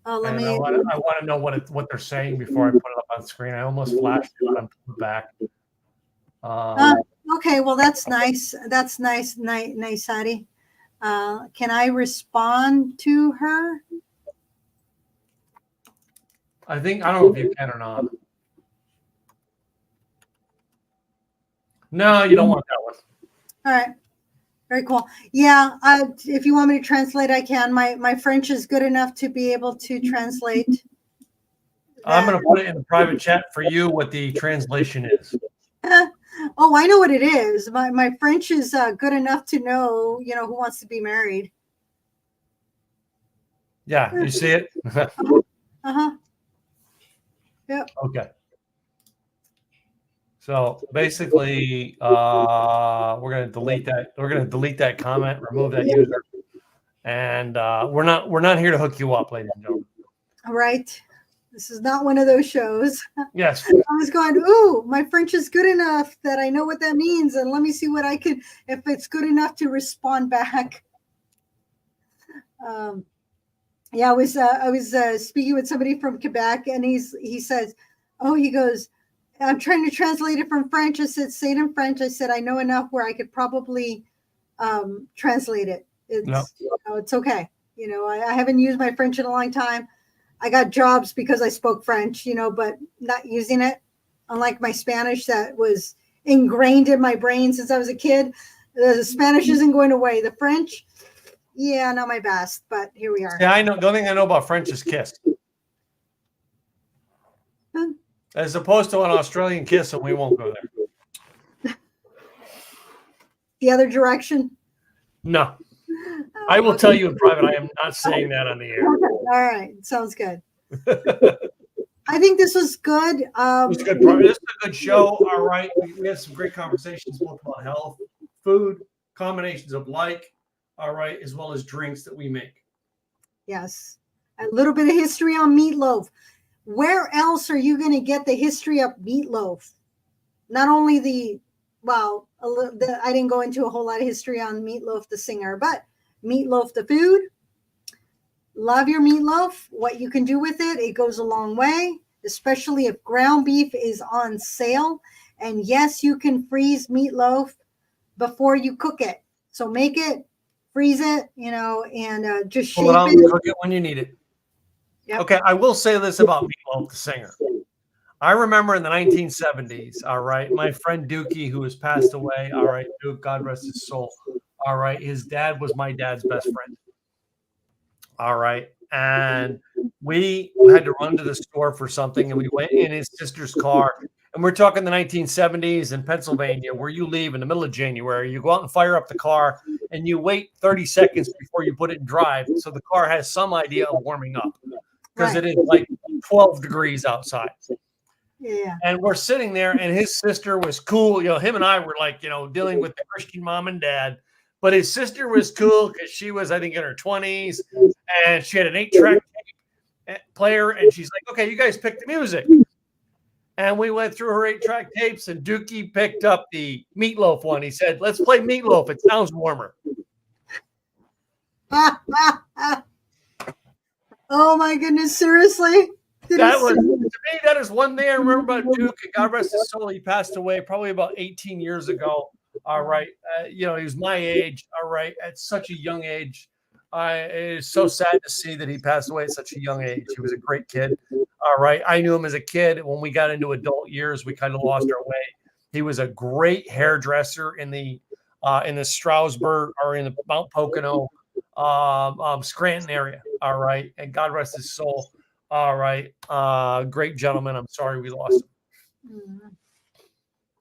Oh, let and me. I want to know what they're saying before I put it up on screen. I almost flashed it, but I'm pulling it back. Okay, well that's nice. That's nice, nice, Sadi. Can I respond to her? I don't know if you can or not. No, you don't want that one. All right. Very cool. Yeah, if you want me to translate, I can. My French is good enough to be able to translate. I'm going to put it in the private chat for you what the translation is. Oh, I know what it is. My French is good enough to know, who wants to be married. Yeah, you see it? Uh-huh. Yep. Okay. So basically, we're going to delete that. We're going to delete that comment, remove that user, and we're not here to hook you up, ladies and gentlemen. All right. This is not one of those shows. Yes. I was going, ooh, my French is good enough that I know what that means, and let me see what I could, if it's good enough to respond back. Yeah, I was speaking with somebody from Quebec, and he says, oh, he goes, I'm trying to translate it from French. I said, say it in French. I said, I know enough where I could probably translate it. It's okay. I haven't used my French in a long time. I got jobs because I spoke French, but not using it. Unlike my Spanish that was ingrained in my brain since I was a kid. The Spanish isn't going away. The French, yeah, not my best, but here we are. Yeah, I know. The only thing I know about French is kiss. As opposed to an Australian kiss, and we won't go there. The other direction? No. I will tell you in private, I am not saying that on the air. Okay. All right. Sounds good. I think this was good. This is good. This is a good show. All right. We had some great conversations both about health, food, combinations of all right, as well as drinks that we make. Yes. A little bit of history on meatloaf. Where else are you going to get the history of meatloaf? Not only I didn't go into a whole lot of history on Meatloaf the singer, but Meatloaf the food. Love your meatloaf. What you can do with it, it goes a long way, especially if ground beef is on sale. And yes, you can freeze meatloaf before you cook it. So make it, freeze it, and just shape Pull it out it. and cook it when you need it. Yep. Okay, I will say this about Meatloaf the singer. I remember in the 1970s, all right, my friend Dookie, who has passed away, all right, Duke, God rest his soul, all right, his dad was my dad's best friend, all right, and we had to run to the store for something, and we went in his sister's car, and we're talking the 1970s in Pennsylvania, where you leave in the middle of January, you go out and fire up the car, and you wait 30 seconds before you put it in drive, so the car has some idea of warming up, because It is like 12 degrees outside. Yeah. And we're sitting there, and his sister was cool. Him and I were like, dealing with the Christian mom and dad. But his sister was cool because she was, I think, in her 20s, and she had an 8-track player. And she's like, okay, you guys pick the music. And we went through her 8-track tapes, and Dookie picked up the Meatloaf one. He said, let's play Meatloaf. It sounds warmer. Oh, my goodness. Seriously? To me, that is one thing I remember about Duke. And God rest his soul, he passed away probably about 18 years ago. All right. He was my age. All right. At such a young age. It is so sad to see that he passed away at such a young age. He was a great kid. All right. I knew him as a kid. When we got into adult years, we kind of lost our way. He was a great hairdresser in the Stroudsburg or in the Mount Pocono, Scranton area. All right. And God rest his soul. All right. Great gentleman. I'm sorry we lost him. Mm-hmm.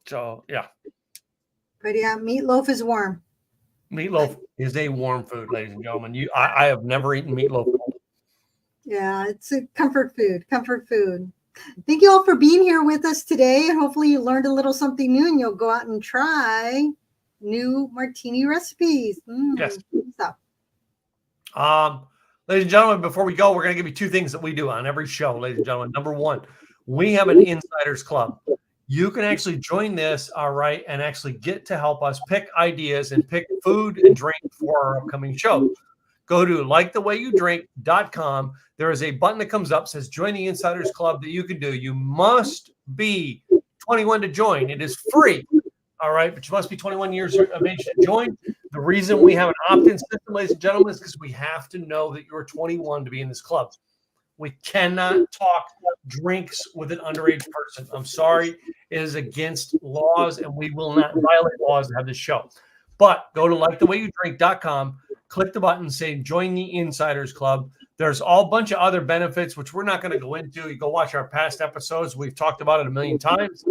So, yeah. But yeah, meatloaf is warm. Meatloaf is a warm food, ladies and gentlemen. I have never eaten meatloaf. Yeah, it's a comfort food. Comfort food. Thank you all for being here with us today. And hopefully you learned a little something new and you'll go out and try new martini recipes. Yes. So. Ladies and gentlemen, before we go, we're going to give you two things that we do on every show, ladies and gentlemen. Number one, we have an insiders club. you can actually join this, all right, and actually get to help us pick ideas and pick food and drink for our upcoming show. Go to likethewayyoudrink.com. There is a button that comes up, says join the Insiders Club, that you can do. You must be 21 to join. It is free, all right, but you must be 21 years of age to join. The reason we have an opt-in system, ladies and gentlemen, is because we have to know that you're 21 to be in this club. We cannot talk drinks with an underage person. I'm sorry. It is against laws, and we will not violate laws to have this show. But go to likethewayyoudrink.com, click the button saying join the Insiders Club. There's all bunch of other benefits, which we're not going to go into. You go watch our past episodes. We've talked about it a million times.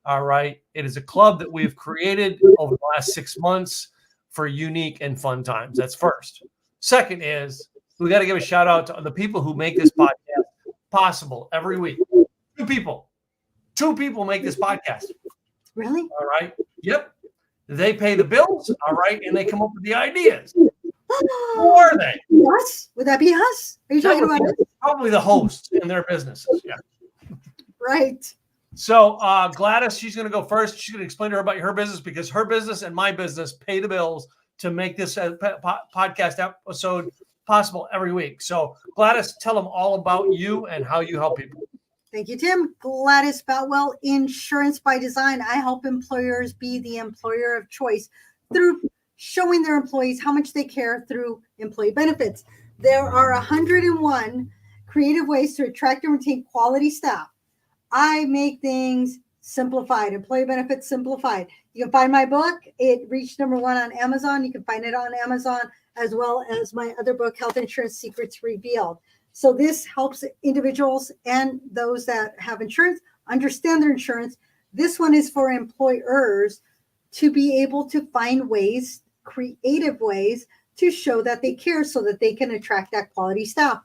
All right. It is a club that we've created over the last 6 months for unique and fun times. That's first. Second is we got to give a shout out to the people who make this podcast possible every week. Two people make this podcast. Really? All right. Yep. They pay the bills. All right. And they come up with the ideas. Who are they? Us? Would that be us? Are you talking about us? Probably the hosts in their businesses. Yeah. Right. So Gladys, she's going to go first. She's going to explain to her about her business, because her business and my business pay the bills to make this podcast episode possible every week. So Gladys, tell them all about you and how you help people. Thank you, Tim. Gladys Boutwell, Insurance by Design. I help employers be the employer of choice through showing their employees how much they care through employee benefits. There are 101 creative ways to attract and retain quality staff. I make things simplified, employee benefits simplified. You can find my book. It reached #1 on Amazon. You can find it on Amazon, as well as my other book, Health Insurance Secrets Revealed. So this helps individuals and those that have insurance understand their insurance. This one is for employers to be able to find ways, creative ways, to show that they care so that they can attract that quality staff.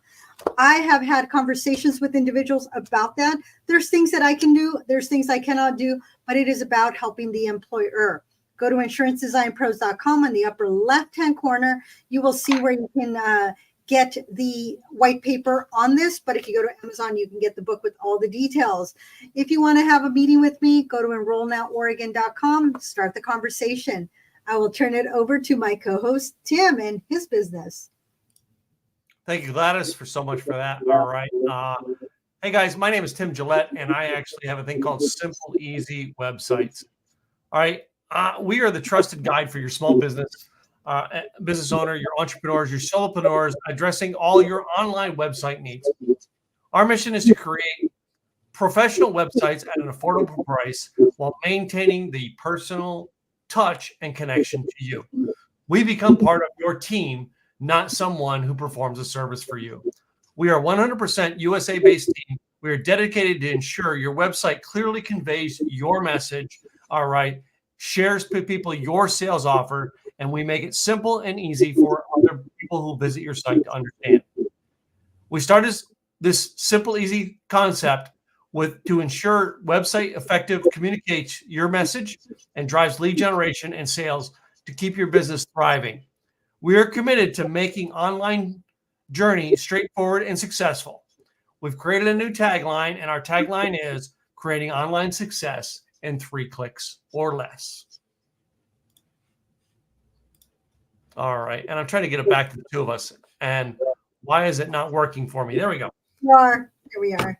I have had conversations with individuals about that. There's things that I can do. There's things I cannot do, but it is about helping the employer. Go to insurancedesignpros.com. On the upper left-hand corner, you will see where you can get the white paper on this. But if you go to Amazon, you can get the book with all the details. If you want to have a meeting with me, go to enrollnoworegon.com, start the conversation. I will turn it over to my co-host, Tim, and his business. Thank you, Gladys, for so much for that. All right. Hey, guys, my name is Tim Gillette, and I actually have a thing called Simple Easy Websites. All right. We are the trusted guide for your small business, business owner, your entrepreneurs, your solopreneurs, addressing all your online website needs. Our mission is to create professional websites at an affordable price while maintaining the personal touch and connection to you. We become part of your team, not someone who performs a service for you. We are 100% USA-based team. We are dedicated to ensure your website clearly conveys your message, all right, shares with people your sales offer, and we make it simple and easy for other people who visit your site to understand. We started this simple, easy concept to ensure website effective communicates your message and drives lead generation and sales to keep your business thriving. We are committed to making online journey straightforward and successful. We've created a new tagline, and our tagline is creating online success in 3 clicks or less. All right. And I'm trying to get it back to the two of us. And why is it not working for me? There we go. Here we are.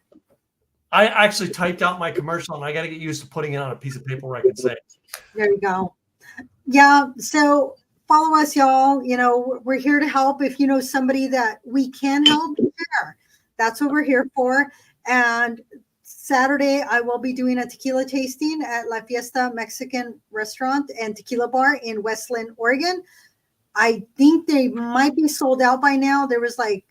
I actually typed out my commercial, and I got to get used to putting it on a piece of paper where I can say it. There we go. Yeah. So follow us, y'all. You know, we're here to help. If you know somebody that we can help, share. That's what we're here for. And Saturday, I will be doing a tequila tasting at La Fiesta Mexican Restaurant and Tequila Bar in Westland, Oregon. I think they might be sold out by now. There was like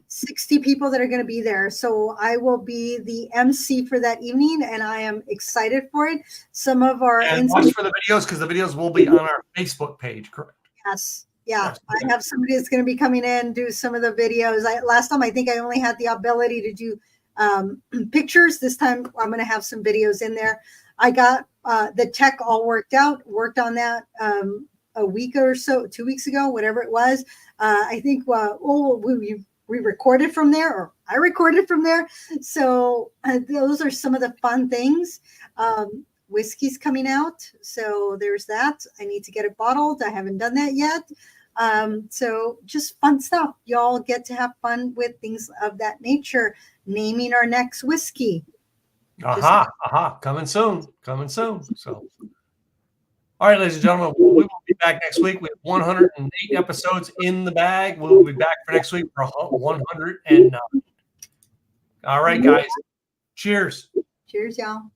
60 people that are going to be there. So I will be the MC for that evening, and I am excited for it. Some of our watch for the videos, because the videos will be on our Facebook page, correct? Yes. Yeah. I have somebody that's going to be coming in, do some of the videos. Last time, I think I only had the ability to do pictures. This time I'm going to have some videos in there. I got the tech all worked on that a week or so, 2 weeks ago, whatever it was. I think we recorded from there, or I recorded from there. So those are some of the fun things. Whiskey's coming out, so there's that. I need to get it bottled. I haven't done that yet. So just fun stuff. Y'all get to have fun with things of that nature. Naming our next whiskey. Coming soon. So, all right, ladies and gentlemen, we will be back next week. We have 108 episodes in the bag. We'll be back for next week for 109. All right, guys. Cheers. Cheers, y'all.